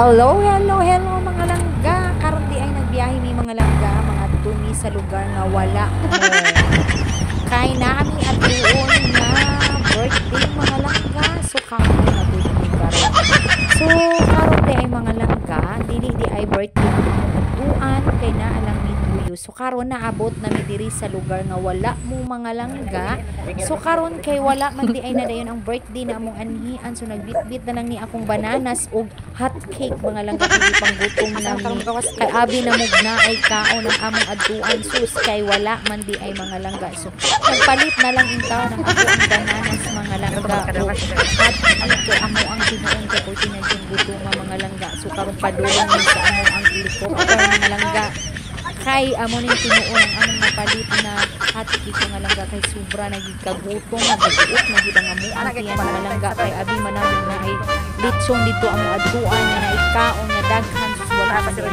Hello, hello, hello mga langga. Karon di ay nagbiyahe mi mga langga, mga tumi sa lugar nga wala mo. Kay nami at doon nga birthday mga langga. So karon na doon mi karon. So karon di ay mga langga, dili di ay birthday tuan kay naa lang mi tuyo. So karon naabot na mi diri sa lugar nga wala mo mga langga. So karon kay wala man di ay nadayon ang birthday na among anhian. So nagbitbit na lang ni akong bananas og hot cake mga langga kay panggutom na mi. Kay abi na mugna ay kaon ang among adtuan sus kay wala man di ay mga langga. So nagpalit na lang intaw ng ako ang bananas mga langga. O hot cake kay amo ang tinuon kay ko tinadjong gutom mga langga. So karon padulong mi sa amo ang helicopter mga langga. Kay amo ning tinuon ang among napalit na hot cake mga langga kay sobra nagikagutom naguot na gid ang amo ang tiyan mga langga kay abi man namin na ay litsong dito amo adtuan na naikaon nga daghan sus wala pa sila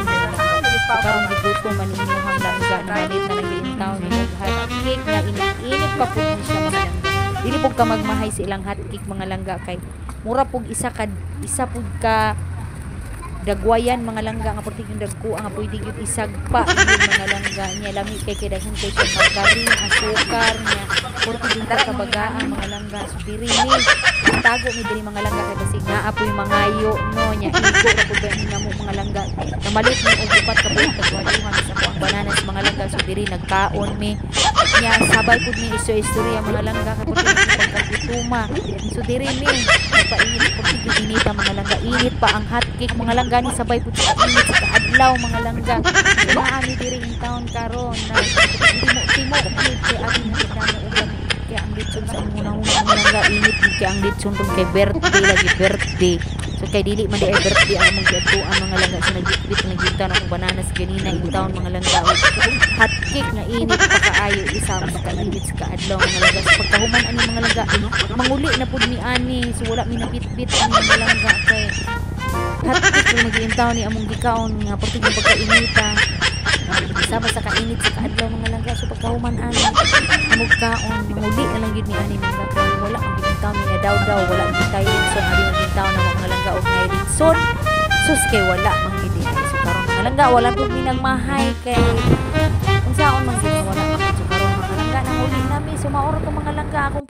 karon gigutom man inyong langga na malit na nagiintaw ni hot cake nga init pa pud siya mga langga dili pud ka magmahay sa ilang hot cake mga langga kay mura pud isa pud ka dagwayan mga langga nga pwede yung dagko nga pwede yung isagpa mga langga niya lami kay kaidahan kay siya margarin asukar niya pwede yung kabagaan mga langga so diri ni tago mi diri mga langga kay basig naa apoy mangayo no niya iko ra pud ni namo mga langga namalit ni og upat ka buok kagwaduhan sa ako ang bananas mga langga so diri nagkaon mi niya sabay pud mi istorya mga langga kay pwede pagkagutuma so diri mi nagpainit pud inita mga langga init pa ang hot cake mga langga ni sabay pud sa init sa kaadlaw mga langga naami diri in town karon na timo kay abi mo sa damo og kaya ang litson sa unang mga langga init kay ang litson ron kay birthday lagi birthday so kay dili man di ay birthday ang mga adtuan mga langga sa nagbitbit nga gita ng bananas ganina in town mga langga hot cake nga init pa kaayo isa sa kainit sa kaadlaw mga langga sa pagkahuman ani mga langga manguli na pud mi ani so wala mi nabitbit ani mga langga kay hot cake na mag-iintaw ni among gikaon nga pati yung pagkainita sama sa kainit sa kaadlaw mga langga so pagkahuman ani among kaon manguli na lang yun ni ani mga langga wala ang ginitaw ni na daw wala ang gitay rinson abi ang ginitaw na mga langga og na rinson sus kay wala mang gidi so karon mga langga wala pud mi nagmahay kay unsaon man gid wala so karon mga langga nanguli nami so maoro to mga langga akong